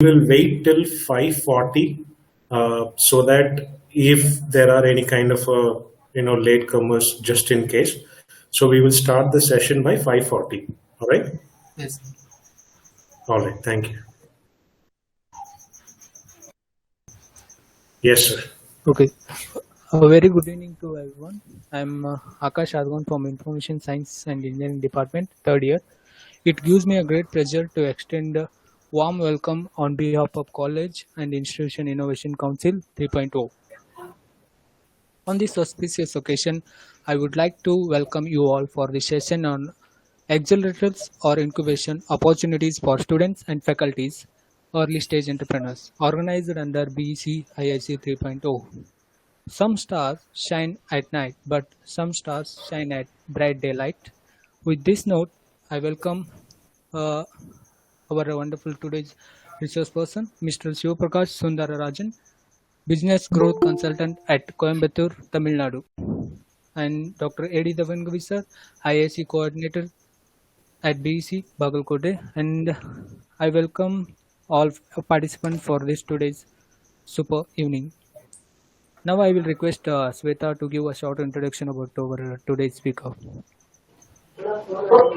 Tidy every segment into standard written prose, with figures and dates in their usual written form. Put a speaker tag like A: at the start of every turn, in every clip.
A: will wait till 5:40 so that if there are any kind of latecomers, just in case. So we will start the session by 5:40. All right?
B: Yes.
A: All right. Thank you. Yes, sir.
B: Okay. A very good evening to everyone. I'm Akash Adwan from Information Science and Engineering Department, third year. It gives me a great pleasure to extend a warm welcome on behalf of College and Institution Innovation Council 3.0. On this auspicious occasion, I would like to welcome you all for the session on accelerators or incubation opportunities for students and faculties, early stage entrepreneurs, organized under BEC IIC 3.0. Some stars shine at night, but some stars shine at bright daylight. With this note, I welcome our wonderful today's resource person, Mr. Sivaprakash Sundararajan, Business Growth Consultant at Coimbatore, Tamil Nadu, and Dr. A.D. Davangavi sir, IIC Coordinator at BEC, Bagalkote, and I welcome all participants for this today's super evening. Now I will request Sweta to give a short introduction about our today's speaker.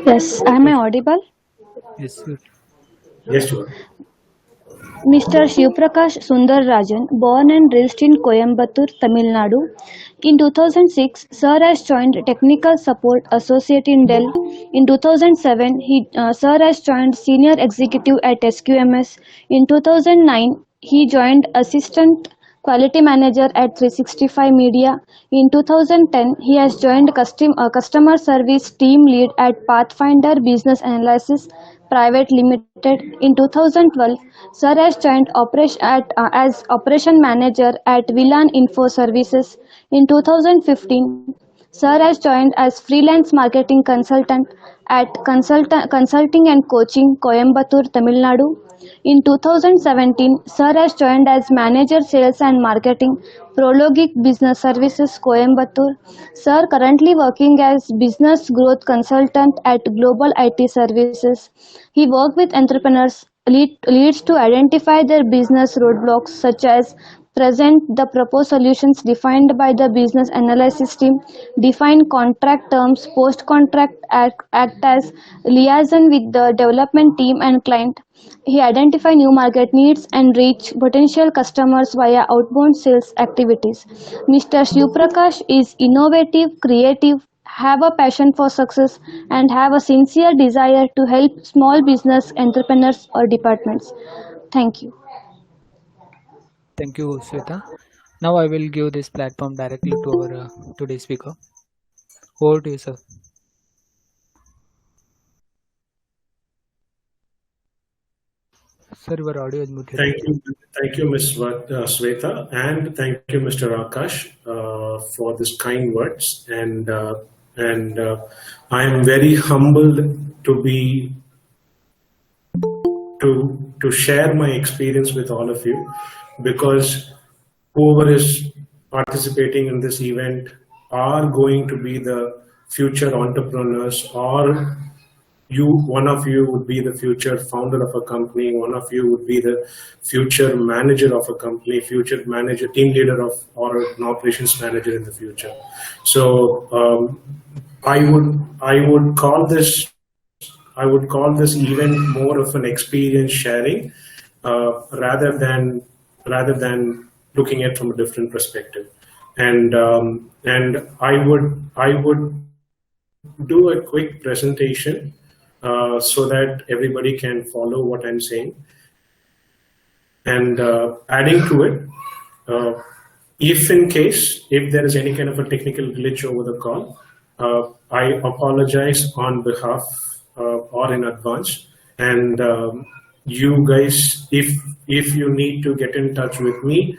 C: Yes, am I audible?
B: Yes, sir.
A: Yes, sir.
C: Mr. Shivprakash Sundar Rajan, born and raised in Coimbatore, Tamil Nadu. In 2006, Sir has joined Technical Support Associate in Dell. In 2007, Sir has joined Senior Executive at SQMS. In 2009, he joined Assistant Quality Manager at 365 Media. In 2010, he has joined Customer Service Team Lead at Pathfinder Business Analysis Private Limited. In 2012, Sir has joined as Operation Manager at Villan Info Services. In 2015, Sir has joined as Freelance Marketing Consultant at Consulting and Coaching, Coimbatore, Tamil Nadu. In 2017, Sir has joined as Manager Sales and Marketing, Prologic Business Services, Coimbatore. Sir currently working as Business Growth Consultant at Global IT Services. He works with entrepreneurs, leads to identify their business roadblocks such as present the proposed solutions defined by the business analysis team, define contract terms, post-contract act as liaison with the development team and client. He identify new market needs and reach potential customers via outbound sales activities. Mr. Shivprakash is innovative, creative, have a passion for success, and have a sincere desire to help small business entrepreneurs or departments. Thank you.
B: Thank you, Sweta. Now I will give this platform directly to our today's speaker. Over to you, sir. Sir, your audio is muted.
A: Thank you, Ms. Sweta, and thank you, Mr. Akash, for these kind words. And I am very humbled to share my experience with all of you, because whoever is participating in this event are going to be the future entrepreneurs, or one of you would be the future founder of a company, one of you would be the future manager of a company, future manager, team leader or an operations manager in the future. So I would call this event more of an experience sharing rather than looking at from a different perspective. And I would do a quick presentation so that everybody can follow what I'm saying. And adding to it, if there is any kind of a technical glitch over the call, I apologize on behalf or in advance. And you guys, if you need to get in touch with me,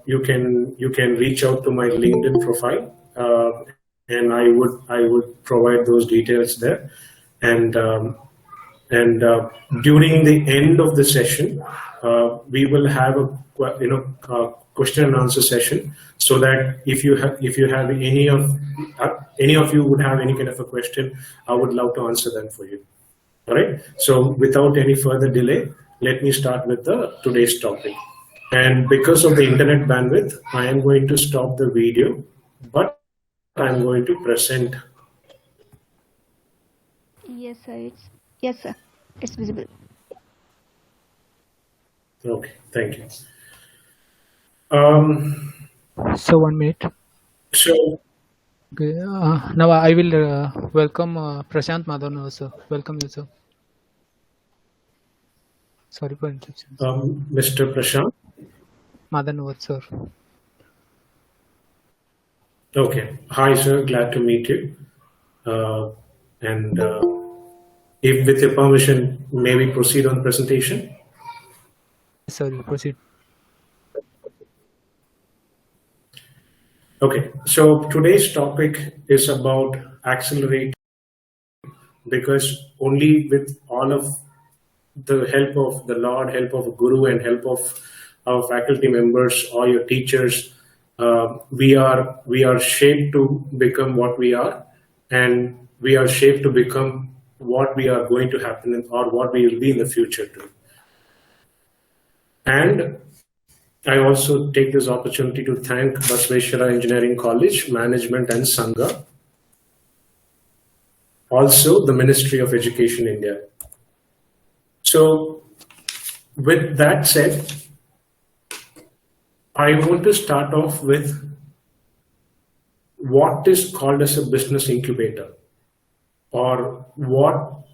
A: you can reach out to my LinkedIn profile, and I would provide those details there. And during the end of the session, we will have a question and answer session, so that if you have any of you would have any kind of a question, I would love to answer them for you. All right. So without any further delay, let me start with today's topic. And because of the internet bandwidth, I am going to stop the video, but I'm going to present.
C: Yes, sir. It's visible.
A: Okay, thank you.
B: So 1 minute.
A: So
B: Okay, now I will welcome Prashant Madhavan, sir. Welcome you, sir. Sorry for interruption.
A: Mr. Prashant.
B: Madhavan, sir.
A: Okay. Hi, sir. Glad to meet you. And if with your permission, may we proceed on the presentation?
B: Sir, you proceed.
A: Okay. So today's topic is about accelerate, because only with all of the help of the Lord, help of Guru, and help of our faculty members or your teachers, we are shaped to become what we are, and we are shaped to become what we are going to happen or what we will be in the future too. And I also take this opportunity to thank Basveshwara Engineering College, Management and Sangha, also the Ministry of Education India. So with that said, I want to start off with what is called as a business incubator, or what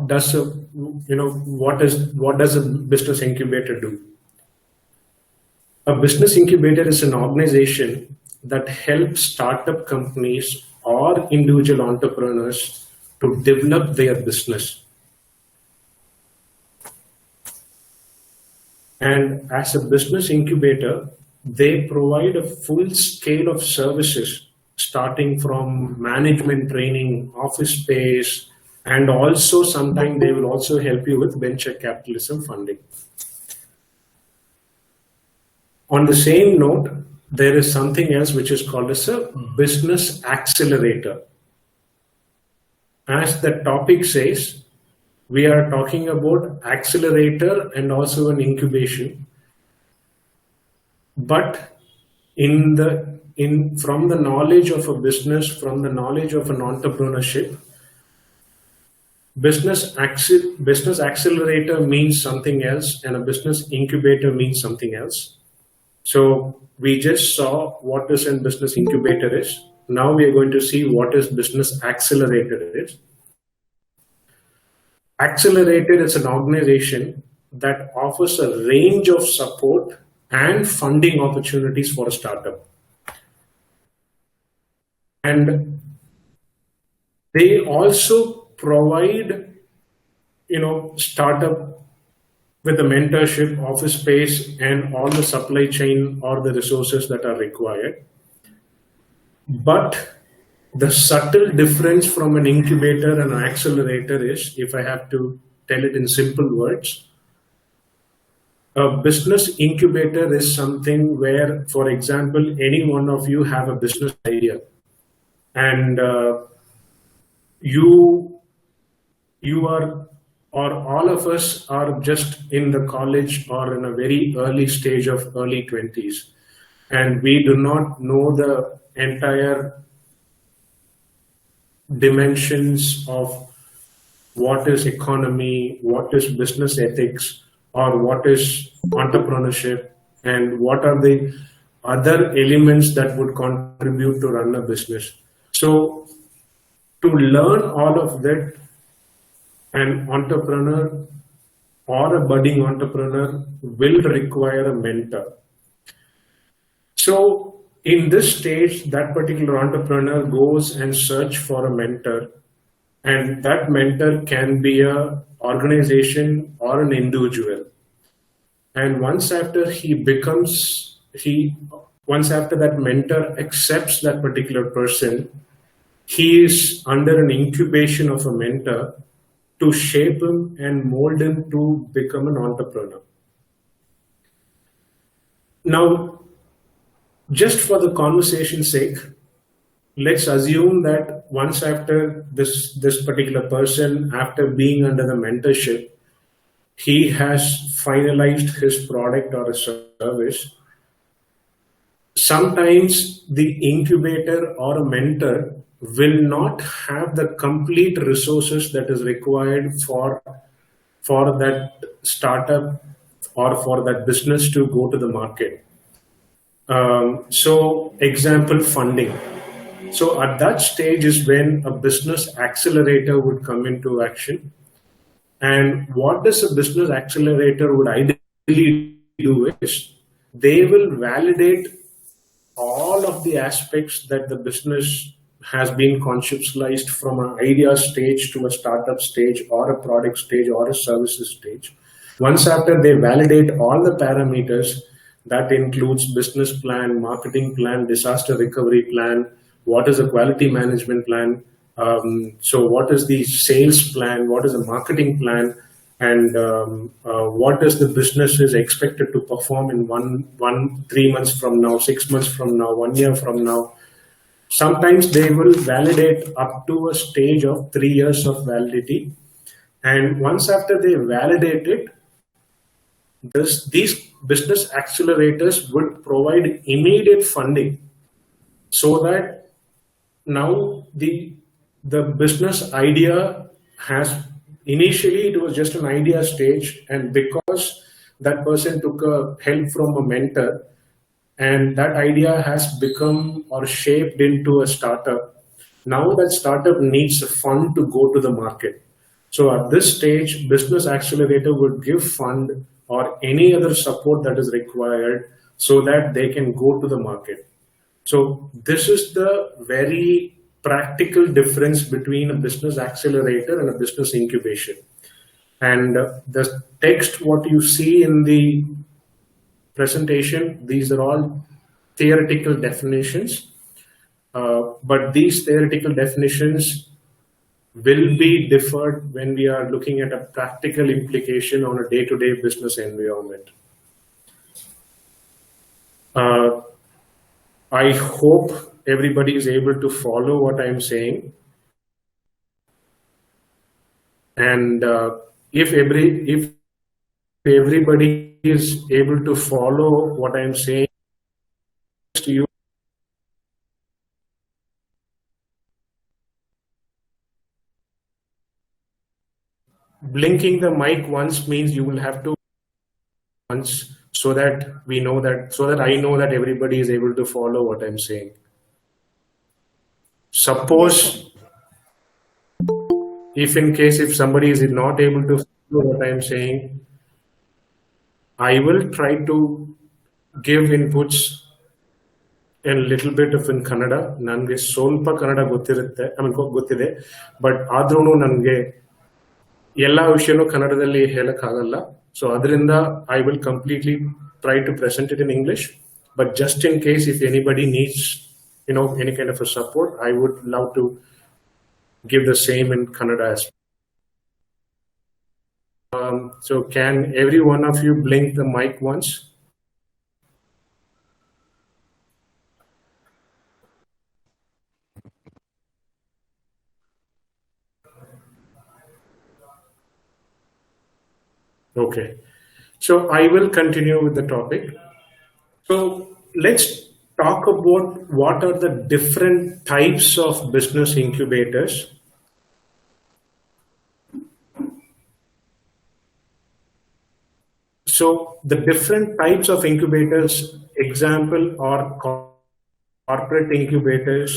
A: does a business incubator do? A business incubator is an organization that helps startup companies or individual entrepreneurs to develop their business. And as a business incubator, they provide a full scale of services, starting from management training, office space, and also sometimes they will also help you with venture capitalism funding. On the same note, there is something else which is called as a business accelerator. As the topic says, we are talking about accelerator and also an incubation. But from the knowledge of a business, from the knowledge of an entrepreneurship, business accelerator means something else and a business incubator means something else. So we just saw what is a business incubator is. Now we are going to see what is business accelerator is. Accelerator is an organization that offers a range of support and funding opportunities for a startup. And they also provide, startup with the mentorship, office space, and all the supply chain or the resources that are required. But the subtle difference from an incubator and an accelerator is, if I have to tell it in simple words, a business incubator is something where, for example, any one of you have a business idea, and you are, or all of us are just in the college or in a very early stage of early 20s, and we do not know the entire dimensions of what is economy, what is business ethics, or what is entrepreneurship, and what are the other elements that would contribute to run a business. So to learn all of that, an entrepreneur or a budding entrepreneur will require a mentor. So in this stage, that particular entrepreneur goes and search for a mentor, and that mentor can be an organization or an individual. And once after that mentor accepts that particular person, he is under an incubation of a mentor to shape him and mold him to become an entrepreneur. Now, just for the conversation's sake, let's assume that once after this particular person, after being under the mentorship, he has finalized his product or a service, sometimes the incubator or a mentor will not have the complete resources that is required for that startup or for that business to go to the market. So example, funding. So at that stage is when a business accelerator would come into action. And what does a business accelerator would ideally do is they will validate all of the aspects that the business has been conceptualized from an idea stage to a startup stage or a product stage or a services stage. Once after they validate all the parameters, that includes business plan, marketing plan, disaster recovery plan, what is a quality management plan, so what is the sales plan, what is the marketing plan, and what is the business is expected to perform in 3 months from now, 6 months from now, 1 year from now. Sometimes they will validate up to a stage of 3 years of validity. And once after they validate it, these business accelerators would provide immediate funding so that now the business idea has, initially it was just an idea stage, and because that person took a help from a mentor and that idea has become or shaped into a startup, now that startup needs a fund to go to the market. So at this stage, business accelerator would give fund or any other support that is required so that they can go to the market. So this is the very practical difference between a business accelerator and a business incubation. And the text, what you see in the presentation, these are all theoretical definitions, but these theoretical definitions will be differed when we are looking at a practical implication on a day-to-day business environment. I hope everybody is able to follow what I'm saying. And if everybody is able to follow what I'm saying to you, blinking the mic once means you will have to once, so that we know that, so that I know that everybody is able to follow what I'm saying. Suppose if somebody is not able to follow what I'm saying, I will try to give inputs in a little bit of in Kannada. Nange ಸ್ವಲ್ಪ ಕನ್ನಡ ಗೊತ್ತಿರುತ್ತೆ, ಗೊತ್ತಿದೆ, but ಆದ್ರೂ ನನಗೆ ಎಲ್ಲ ವಿಷಯನೂ ಕನ್ನಡದಲ್ಲಿ ಹೇಳಕ್ಕಾಗಲ್ಲ. So ಅದರಿಂದ I will completely try to present it in English, but just in case if anybody needs any kind of a support, I would love to give the same in Kannada as well. So can every one of you blink the mic once? Okay, so I will continue with the topic. So let's talk about what are the different types of business incubators. So the different types of incubators, example, are corporate incubators,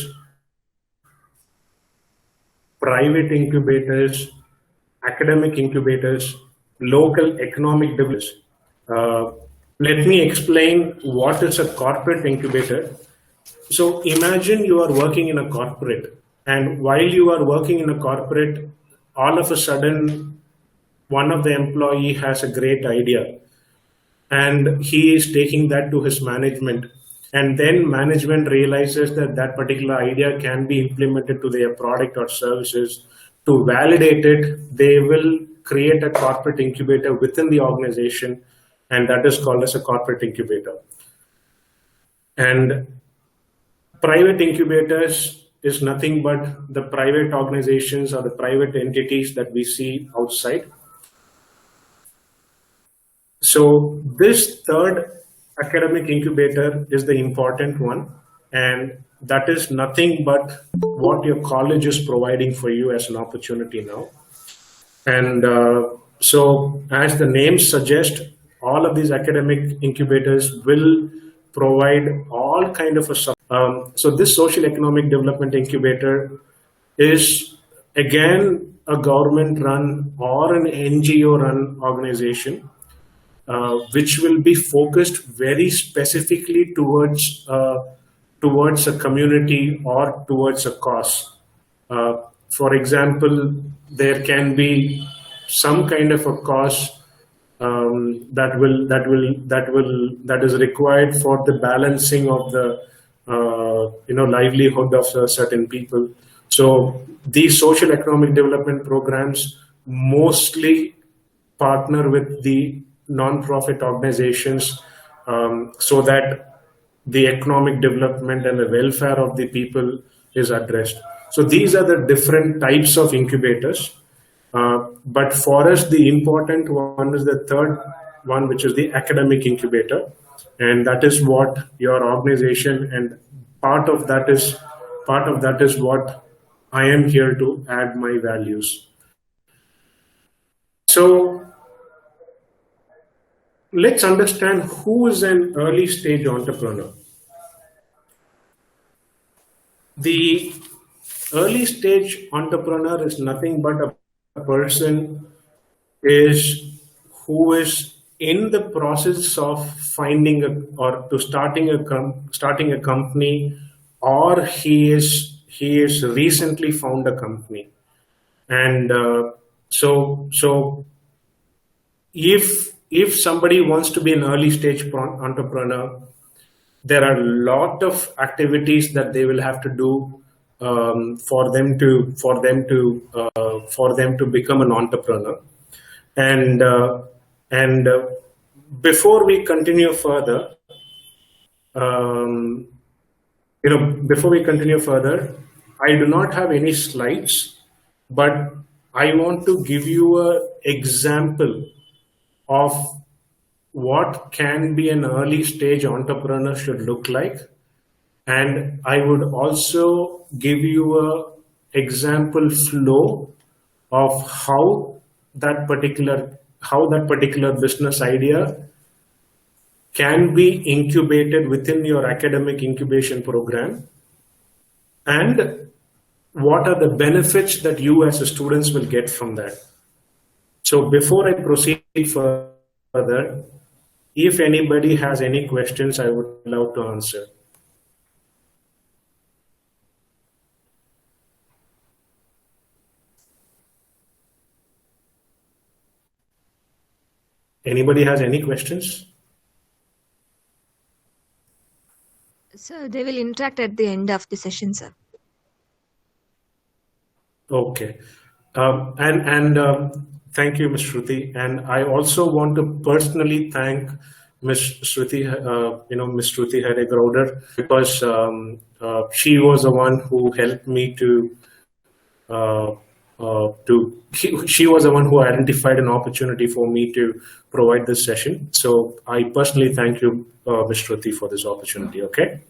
A: private incubators, academic incubators, local economic developers. Let me explain what is a corporate incubator. So imagine you are working in a corporate, and while you are working in a corporate, all of a sudden one of the employee has a great idea and he is taking that to his management, and then management realizes that that particular idea can be implemented to their product or services. To validate it, they will create a corporate incubator within the organization, and that is called as a corporate incubator. And private incubators is nothing but the private organizations or the private entities that we see outside. So this third academic incubator is the important one, and that is nothing but what your college is providing for you as an opportunity now. And so, as the name suggests, all of these academic incubators will provide all kind of a so this social economic development incubator is again a government run or an NGO run organization, which will be focused very specifically towards a community or towards a cause. For example, there can be some kind of a cause that is required for the balancing of the livelihood of certain people. So these social economic development programs mostly partner with the non-profit organizations, so that the economic development and the welfare of the people is addressed. So these are the different types of incubators. But for us, the important one is the third one, which is the academic incubator. And that is what your organization, and part of that is what I am here to add my values. So let's understand who is an early stage entrepreneur. The early stage entrepreneur is nothing but a person who is in the process of finding starting a company, or he is recently found a company. And so if somebody wants to be an early stage entrepreneur, there are a lot of activities that they will have to do for them to become an entrepreneur. And before we continue further, I do not have any slides, but I want to give you an example of what can be an early stage entrepreneur should look like. And I would also give you a example flow of how that particular business idea can be incubated within your academic incubation program, and what are the benefits that you as students will get from that. So before I proceed further, if anybody has any questions, I would love to answer. Anybody has any questions?
D: Sir, they will interact at the end of the session, sir.
A: Okay. Thank you, Ms. Shruti. And I also want to personally thank Ms. Shruti, Ms. Shruti Haregowder, because she was the one who helped me she was the one who identified an opportunity for me to provide this session. So I personally thank you, Ms. Shruti, for this opportunity. Okay.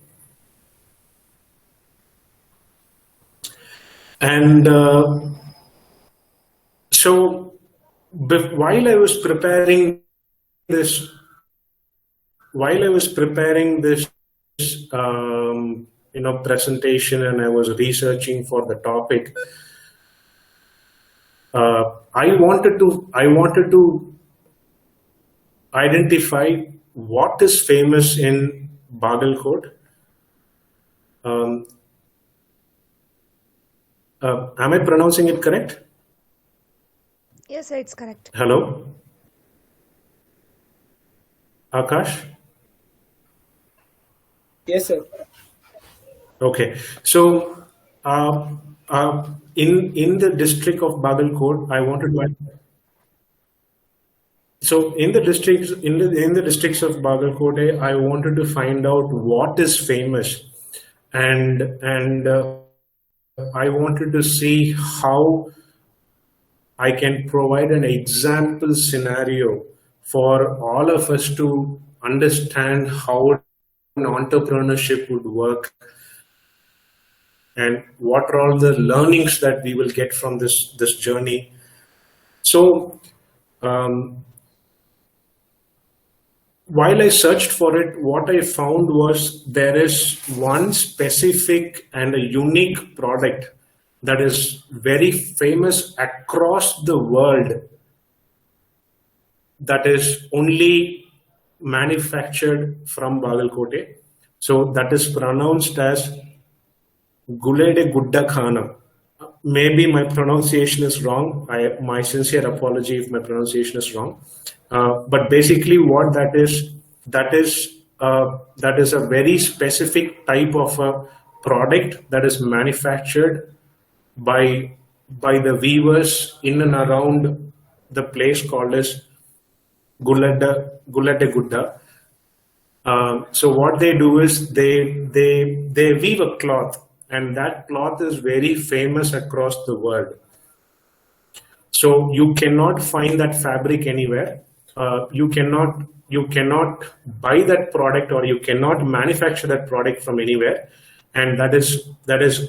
A: And so while I was preparing this presentation, and I was researching for the topic, I wanted to identify what is famous in Bagalkot. Am I pronouncing it correct?
D: Yes, sir, it's correct.
A: Hello? Akash?
B: Yes, sir.
A: Okay. So in the district of Bagalkot, I wanted to. So in the districts of Bagalkot, I wanted to find out what is famous, and I wanted to see how I can provide an example scenario for all of us to understand how an entrepreneurship would work and what are all the learnings that we will get from this journey. So while I searched for it, what I found was there is one specific and a unique product that is very famous across the world, that is only manufactured from Bagalkote. So that is pronounced as Gulede Gudda Khana. Maybe my pronunciation is wrong. My sincere apology if my pronunciation is wrong. But basically, what that is a very specific type of a product that is manufactured by the weavers in and around the place called as Gulede Gudda. So what they do is they weave a cloth, and that cloth is very famous across the world. So you cannot find that fabric anywhere. You cannot buy that product, or you cannot manufacture that product from anywhere, and that is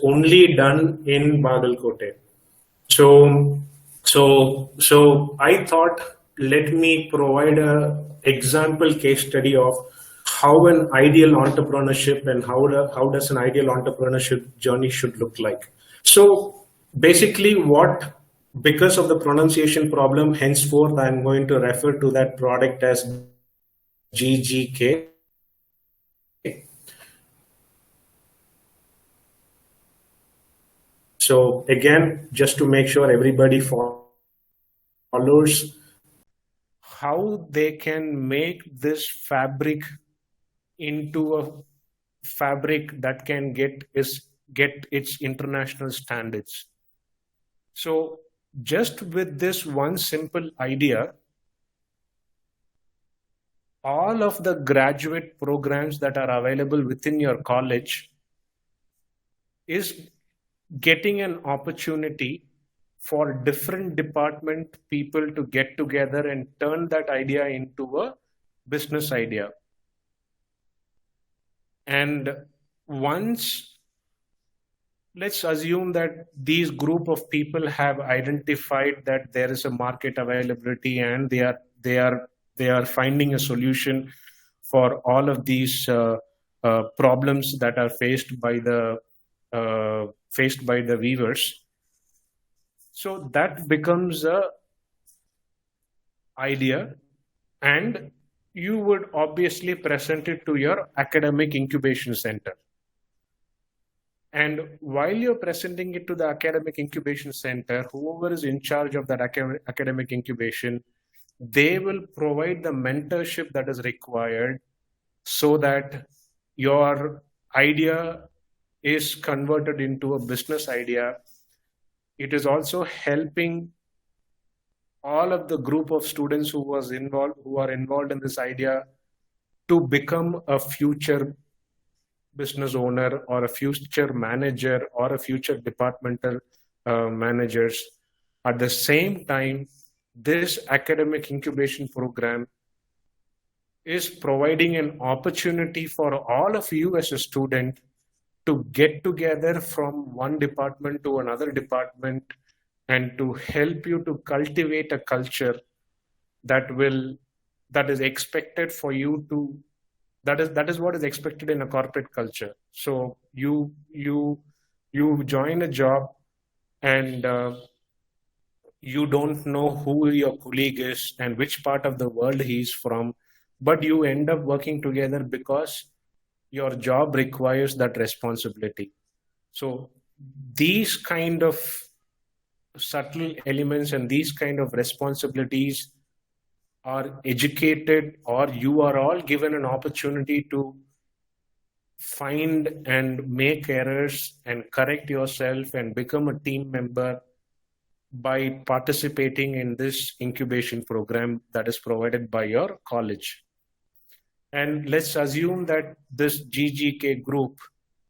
A: only done in Bagalkote. So I thought, let me provide a example case study of how an ideal entrepreneurship and how does an ideal entrepreneurship journey should look like. So basically, because of the pronunciation problem, henceforth I'm going to refer to that product as GGK. So again, just to make sure everybody follows how they can make this fabric into a fabric that can get its international standards. So just with this one simple idea, all of the graduate programs that are available within your college is getting an opportunity for different department people to get together and turn that idea into a business idea. And once, let's assume that these group of people have identified that there is a market availability and they are finding a solution for all of these problems that are faced by the weavers. So that becomes a idea, and you would obviously present it to your academic incubation center. And while you're presenting it to the academic incubation center, whoever is in charge of that academic incubation, they will provide the mentorship that is required so that your idea is converted into a business idea. It is also helping all of the group of students who are involved in this idea to become a future business owner or a future manager or a future departmental managers. At the same time, this academic incubation program is providing an opportunity for all of you as a student to get together from one department to another department and to help you to cultivate a culture that is expected for you to, that is what is expected in a corporate culture. So you join a job and you don't know who your colleague is and which part of the world he's from, but you end up working together because your job requires that responsibility. So these kind of subtle elements and these kind of responsibilities are educated, or you are all given an opportunity to find and make errors and correct yourself and become a team member by participating in this incubation program that is provided by your college. And let's assume that this GGK group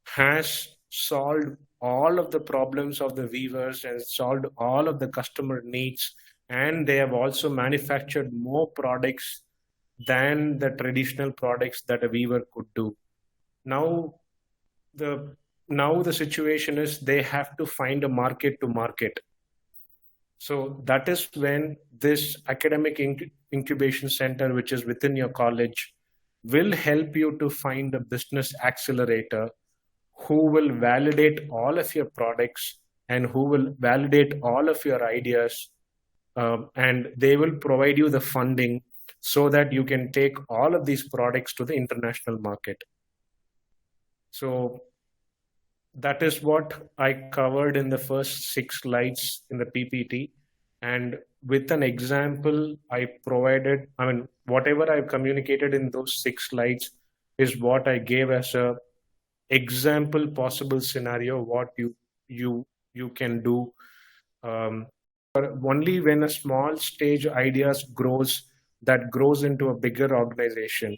A: has solved all of the problems of the weavers and solved all of the customer needs and they have also manufactured more products than the traditional products that a weaver could do. Now the situation is they have to find a market to market. So that is when this academic incubation center, which is within your college, will help you to find a business accelerator who will validate all of your products and who will validate all of your ideas, and they will provide you the funding so that you can take all of these products to the international market. So that is what I covered in the first 6 slides in the PPT. And with an example I provided, whatever I've communicated in those 6 slides is what I gave as a example possible scenario, what you can do. Only when a small stage ideas grows, that grows into a bigger organization,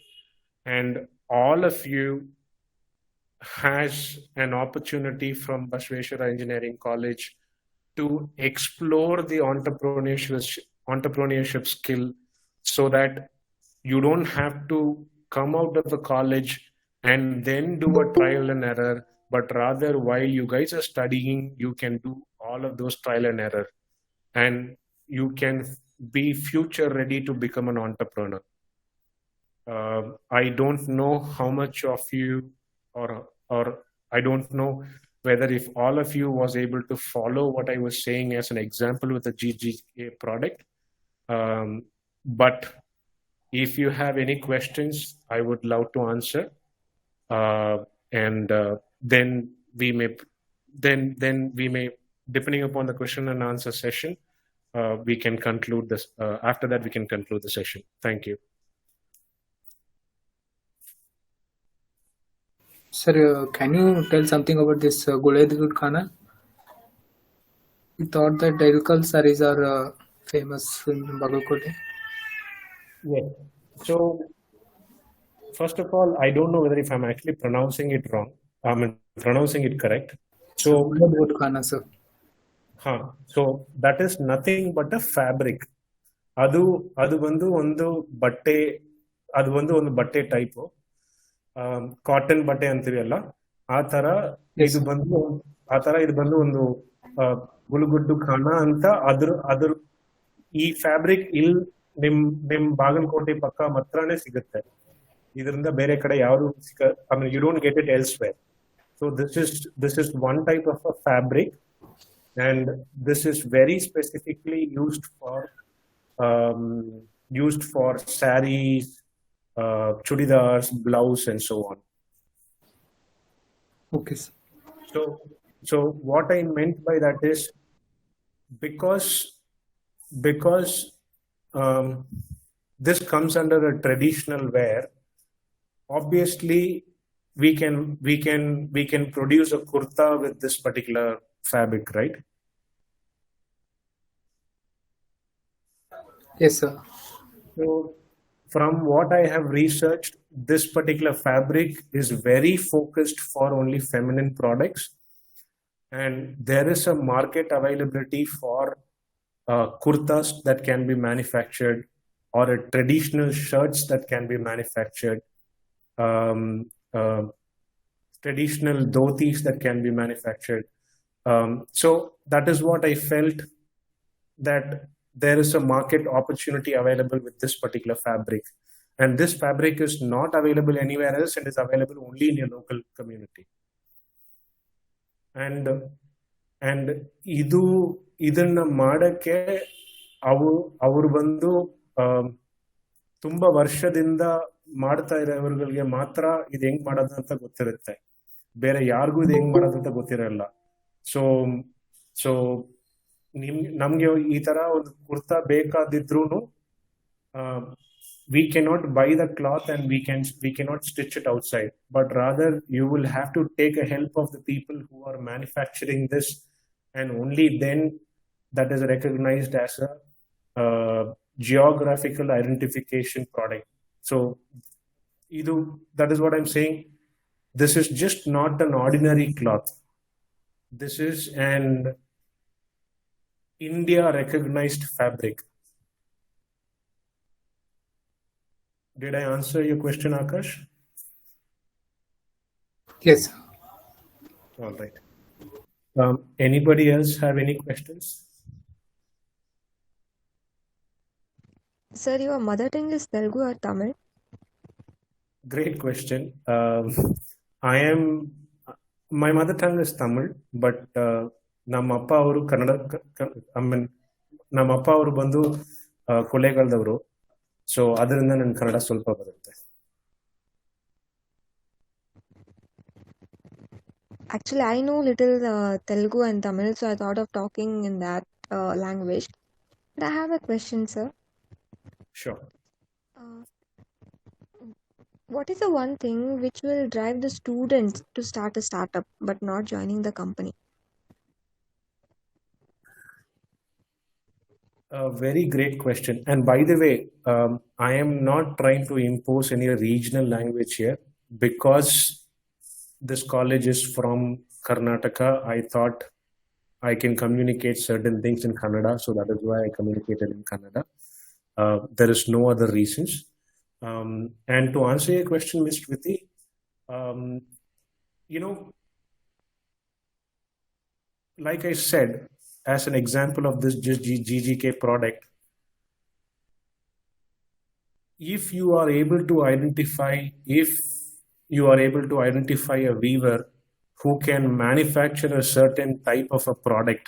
A: and all of you has an opportunity from Basaveshwara Engineering College to explore the entrepreneurship skill, so that you don't have to come out of the college and then do a trial and error, but rather while you guys are studying, you can do all of those trial and error, and you can be future ready to become an entrepreneur. I don't know how much of you, or I don't know whether if all of you was able to follow what I was saying as an example with the GGA product. But if you have any questions, I would love to answer. Then we may, depending upon the question and answer session, we can conclude this. After that, we can conclude the session. Thank you.
B: Sir, can you tell something about this Guled Khana? We thought that Dailkal sarees are famous in Bagalkote.
A: Yes. So, first of all, I don't know whether if I'm actually pronouncing it wrong. I'm pronouncing it correct. So,
B: Guled Khana, sir.
A: So that is nothing but a fabric. ಅದು ಬಂದು ಒಂದು ಬಟ್ಟೆ type, cotton ಬಟ್ಟೆ ಅಂತೀವಿ ಅಲ್ಲ, ಆ ತರ ಇದು ಬಂದು ಒಂದು ಗುಲುಗುಡ್ಡು ಖಾನ ಅಂತ. ಅದ್ರ ಈ ಫ್ಯಾಬ್ರಿಕ್ ನಿಮ್ ಬಾಗಲಕೋಟೆ ಪಕ್ಕ ಮಾತ್ರನೇ ಸಿಗುತ್ತೆ. ಇದರಿಂದ ಬೇರೆ ಕಡೆ ಯಾವುದು you don't get it elsewhere. So this is one type of a fabric, and this is very specifically used for sarees, chudidars, blouse, and so on.
B: Okay, sir.
A: So what I meant by that is, because this comes under a traditional wear, obviously we can produce a kurta with this particular fabric, right?
B: Yes, sir.
A: So from what I have researched, this particular fabric is very focused for only feminine products, and there is a market availability for kurtas that can be manufactured, or a traditional shirts that can be manufactured, traditional dhotis that can be manufactured. So that is what I felt, that there is a market opportunity available with this particular fabric, and this fabric is not available anywhere else, and is available only in your local community. And ಇದನ್ನ ಮಾಡಕ್ಕೆ ಅವರು ಬಂದು ತುಂಬಾ ವರ್ಷದಿಂದ ಮಾಡ್ತಾ ಇರೋರಿಗೆ ಮಾತ್ರ ಇದು ಹೆಂಗ್ ಮಾಡೋದು ಅಂತ ಗೊತ್ತಿರುತ್ತೆ, ಬೇರೆ ಯಾರಿಗೂ ಇದು ಹೆಂಗ್ ಮಾಡೋದು ಅಂತ ಗೊತ್ತಿರಲ್ಲ. ಸೊ ನಮ್ಗೆ ಈ ತರ ಒಂದು kurta ಬೇಕಾದಿದ್ರು we cannot buy the cloth and we cannot stitch it outside, but rather you will have to take a help of the people who are manufacturing this, and only then that is recognized as a geographical identification product. So that is what I'm saying. This is just not an ordinary cloth. This is India recognized fabric. Did I answer your question, Akash?
E: Yes.
A: All right. Anybody else have any questions?
D: Sir, your mother tongue is Telugu or Tamil?
A: Great question. My mother tongue is Tamil, but ನಮ್ಮ ಅಪ್ಪ ಅವರು Kannada I mean ನಮ್ಮ ಅಪ್ಪ ಅವರು ಬಂದು ಕೊಳ್ಳೇಗಾಲದವರು, so ಅದರಿಂದ ನನಗೆ ಕನ್ನಡ ಸ್ವಲ್ಪ ಬರುತ್ತೆ.
D: Actually, I know little Telugu and Tamil, so I thought of talking in that language. But I have a question, sir.
A: Sure.
D: What is the one thing which will drive the students to start a startup but not joining the company?
A: A very great question. And by the way, I am not trying to impose any regional language here because this college is from Karnataka. I thought I can communicate certain things in Kannada, so that is why I communicated in Kannada. There is no other reasons. And to answer your question, Ms. Kriti, like I said, as an example of this GGK product, if you are able to identify a weaver who can manufacture a certain type of a product,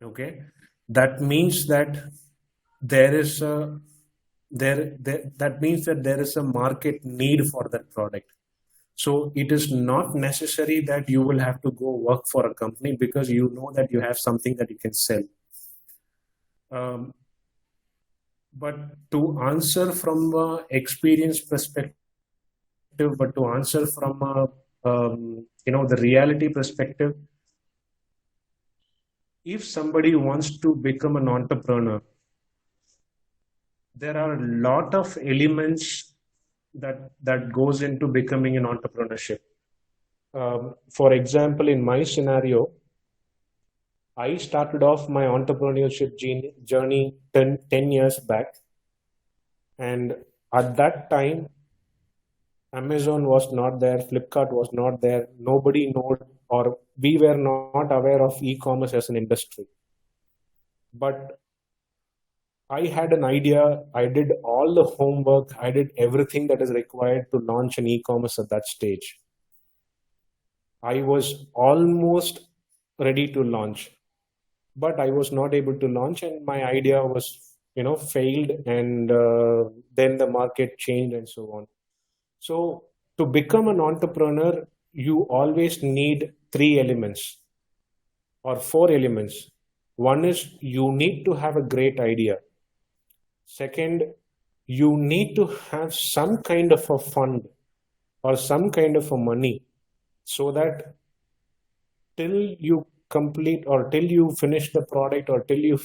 A: okay, that means that there is a market need for that product. So it is not necessary that you will have to go work for a company because you know that you have something that you can sell. But to answer from an experience perspective, but to answer from the reality perspective, if somebody wants to become an entrepreneur, there are a lot of elements that goes into becoming an entrepreneurship. For example, in my scenario, I started off my entrepreneurship journey 10 years back, and at that time Amazon was not there, Flipkart was not there, nobody knew, or we were not aware of e-commerce as an industry. But I had an idea, I did all the homework, I did everything that is required to launch an e-commerce at that stage. I was almost ready to launch, but I was not able to launch, and my idea was, failed, and then the market changed and so on. So to become an entrepreneur, you always need 3 elements or 4 elements. One is you need to have a great idea. Second, you need to have some kind of a fund or some kind of a money, so that till you complete or till you finish the product or till you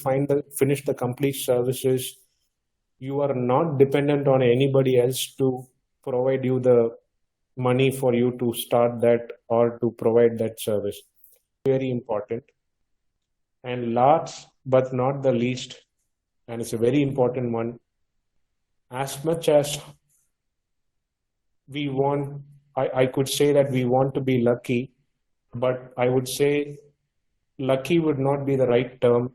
A: finish the complete services, you are not dependent on anybody else to provide you the money for you to start that or to provide that service. Very important. And last but not the least, and it's a very important one, as much as we want, I could say that we want to be lucky, but I would say lucky would not be the right term.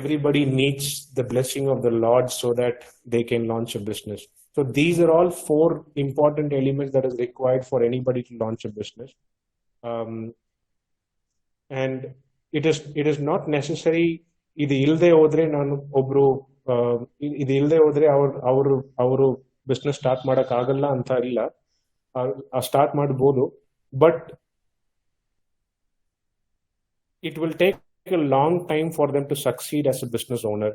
A: Everybody needs the blessing of the Lord so that they can launch a business. So these are all 4 important elements that is required for anybody to launch a business. And it is not necessary. ಇದು ಇಲ್ಲದೆ ಹೋದ್ರೆ ನಾನು ಒಬ್ರು ಇದು ಇಲ್ಲದೆ ಹೋದ್ರೆ ಅವರು business start ಮಾಡಕ್ ಆಗಲ್ಲ ಅಂತ ಇಲ್ಲ, ಸ್ಟಾರ್ಟ್ ಮಾಡ್ಬೋದು, but it will take a long time for them to succeed as a business owner.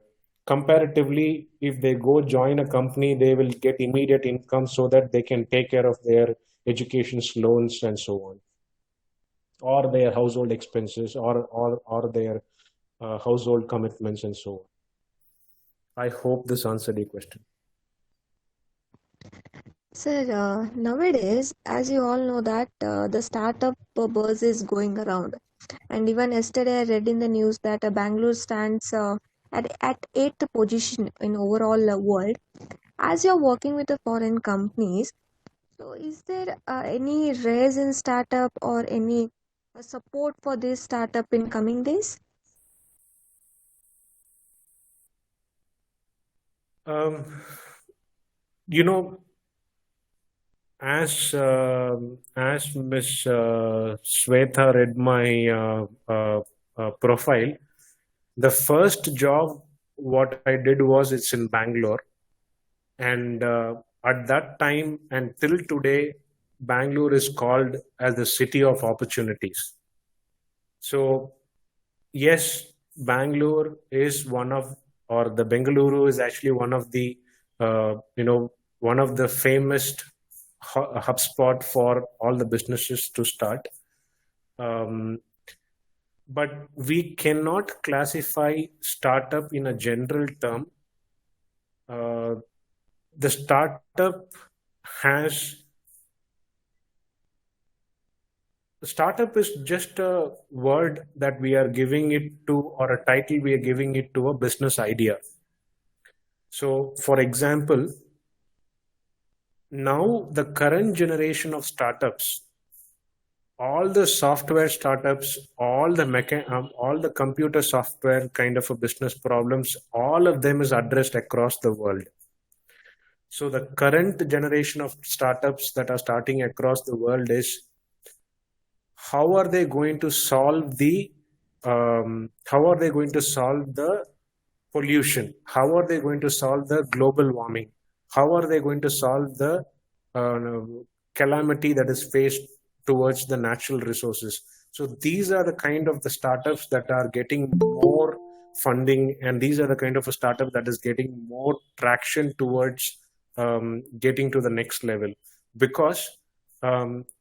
A: Comparatively, if they go join a company, they will get immediate income so that they can take care of their education loans and so on, or their household expenses, or their household commitments and so on. I hope this answered your question.
D: Sir, nowadays, as you all know that the startup buzz is going around. And even yesterday, I read in the news that Bangalore stands at eighth position in overall world. As you're working with the foreign companies, so is there any raise in startup or any support for this startup in coming days?
A: Um, you know, as Miss Swetha read my profile, the first job what I did was it's in Bangalore, and at that time and till today, Bangalore is called as the city of opportunities. So yes, Bangalore is one of, or the Bengaluru is actually one of the, one of the famous hubspot for all the businesses to start. But we cannot classify startup in a general term. The startup is just a word that we are giving it to, or a title we are giving it to a business idea. So, for example, now the current generation of startups, all the software startups, all the computer software kind of a business problems, all of them is addressed across the world. So the current generation of startups that are starting across the world is, how are they going to solve the pollution? How are they going to solve the global warming? How are they going to solve the calamity that is faced towards the natural resources? So these are the kind of the startups that are getting more funding, and these are the kind of a startup that is getting more traction towards getting to the next level. Because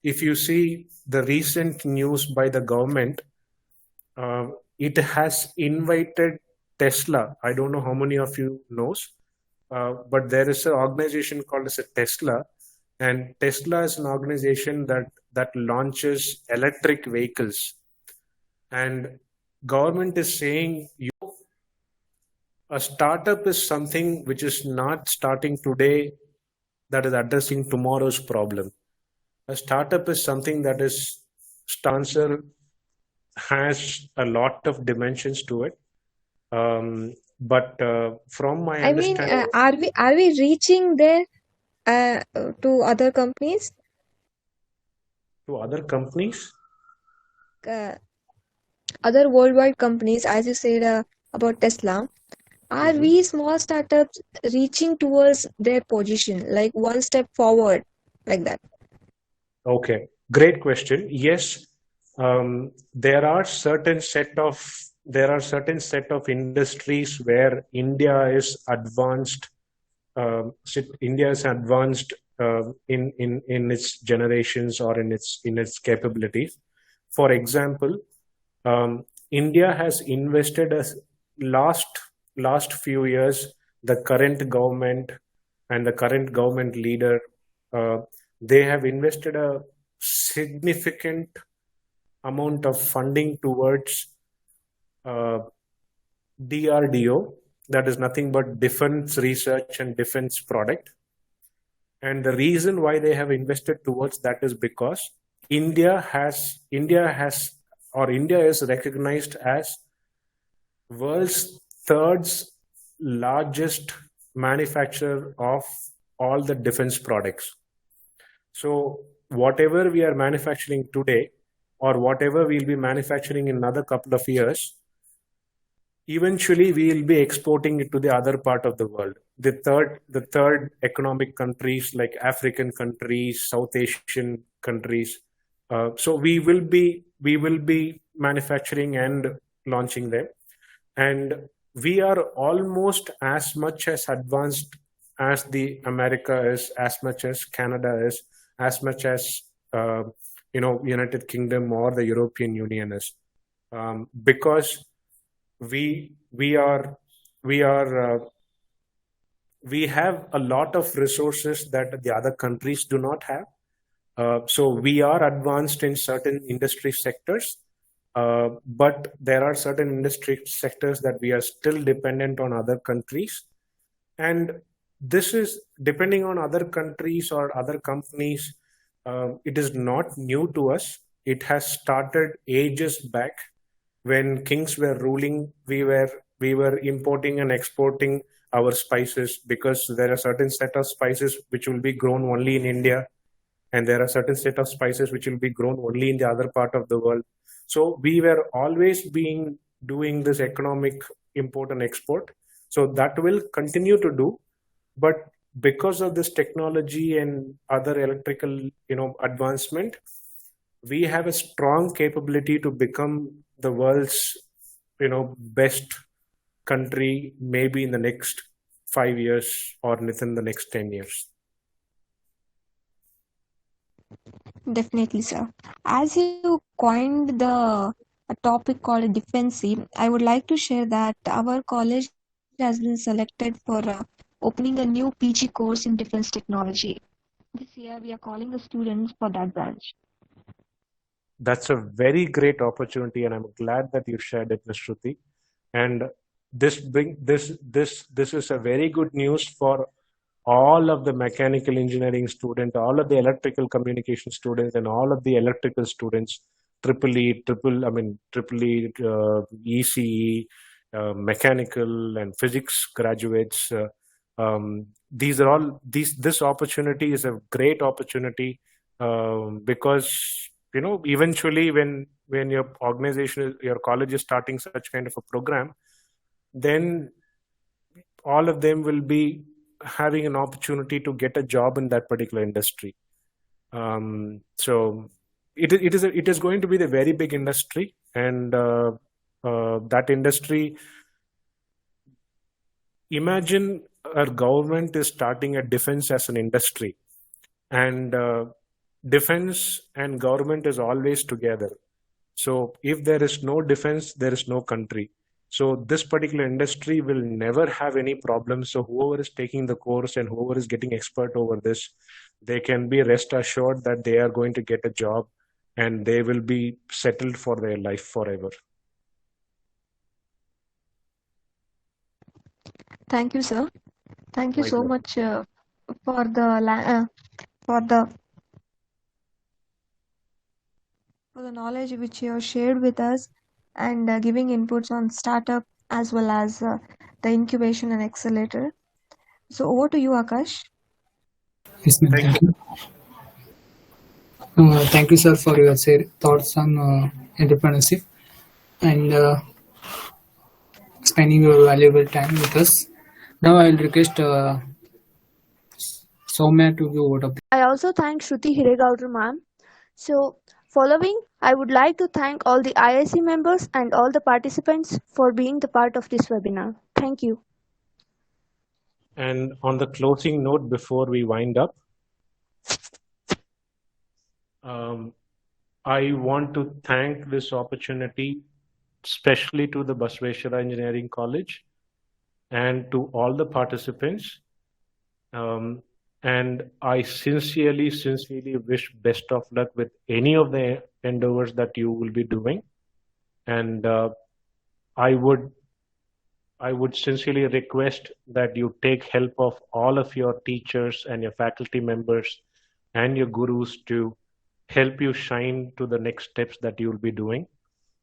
A: if you see the recent news by the government, it has invited Tesla. I don't know how many of you knows, but there is an organization called as a Tesla, and Tesla is an organization that launches electric vehicles. And government is saying, a startup is something which is not starting today, that is addressing tomorrow's problem. A startup is something that is answer has a lot of dimensions to it. But from my
D: I mean,
A: understanding,
D: are we reaching there to other companies?
A: to other companies,
D: Other worldwide companies, as you said about Tesla, are we small startups reaching towards their position, like one step forward, like that?
A: okay, great question. Yes, there are certain set of industries where India is advanced. India is advanced in its generations or in its capabilities. For example, India has invested last few years. The current government and the current government leader, they have invested a significant amount of funding towards DRDO, that is nothing but defense research and defense product. And the reason why they have invested towards that is because India is recognized as world's third largest manufacturer of all the defense products. So whatever we are manufacturing today, or whatever we'll be manufacturing in another couple of years, eventually we will be exporting it to the other part of the world. The third economic countries, like African countries, South Asian countries. So we will be manufacturing and launching them, and we are almost as much as advanced as the America is, as much as Canada is, as much as United Kingdom or the European Union is, because we have a lot of resources that the other countries do not have. So we are advanced in certain industry sectors. But there are certain industry sectors that we are still dependent on other countries. And this is depending on other countries or other companies. It is not new to us. It has started ages back. When kings were ruling, we were importing and exporting our spices, because there are certain set of spices which will be grown only in India, and there are certain set of spices which will be grown only in the other part of the world. So we were always being doing this economic import and export. So that will continue to do, but because of this technology and other electrical, advancement, we have a strong capability to become the world's, best country, maybe in the next 5 years or within the next 10 years.
D: Definitely, sir. As you coined the a topic called defensive, I would like to share that our college has been selected for opening a new PG course in defense technology. This year, we are calling the students for that branch.
A: That's a very great opportunity, and I'm glad that you shared it, Ms. Shruti. And this is a very good news for all of the mechanical engineering students, all of the electrical communication students, and all of the electrical students, triple E, ECE, mechanical and physics graduates. These are all this opportunity is a great opportunity, because eventually when your organization, your college is starting such kind of a program, then all of them will be having an opportunity to get a job in that particular industry. So it is going to be the very big industry, and that industry. Imagine our government is starting a defense as an industry, and defense and government is always together. So if there is no defense, there is no country. So this particular industry will never have any problems. So whoever is taking the course and whoever is getting expert over this, they can be rest assured that they are going to get a job and they will be settled for their life forever.
D: Thank you, sir. Thank you
A: My
D: so
A: pleasure.
D: much for the knowledge which you have shared with us, and giving inputs on startup as well as the incubation and accelerator. So over to you, Akash.
B: Yes, ma'am.
A: Thank
B: Thank you. Thank you, sir, for your thoughts on entrepreneurship and spending your valuable time with us. Now, I'll request Soumya to give word of.
C: I also thank Shruti Hiregowder ma'am. So, following, I would like to thank all the IIC members and all the participants for being the part of this webinar. Thank you.
A: And on the closing note, before we wind up, I want to thank this opportunity, especially to the Basveshwara Engineering College and to all the participants. And I sincerely wish best of luck with any of the endeavors that you will be doing. And I would sincerely request that you take help of all of your teachers and your faculty members and your gurus to help you shine to the next steps that you'll be doing.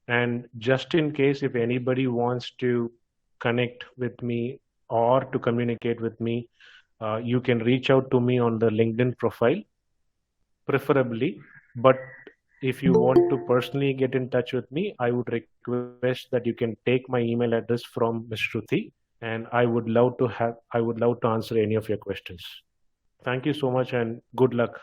A: And just in case, if anybody wants to connect with me or to communicate with me, you can reach out to me on the LinkedIn profile, preferably. But if you want to personally get in touch with me, I would request that you can take my email address from Ms. Shruti, and I would love to answer any of your questions. Thank you so much and good luck.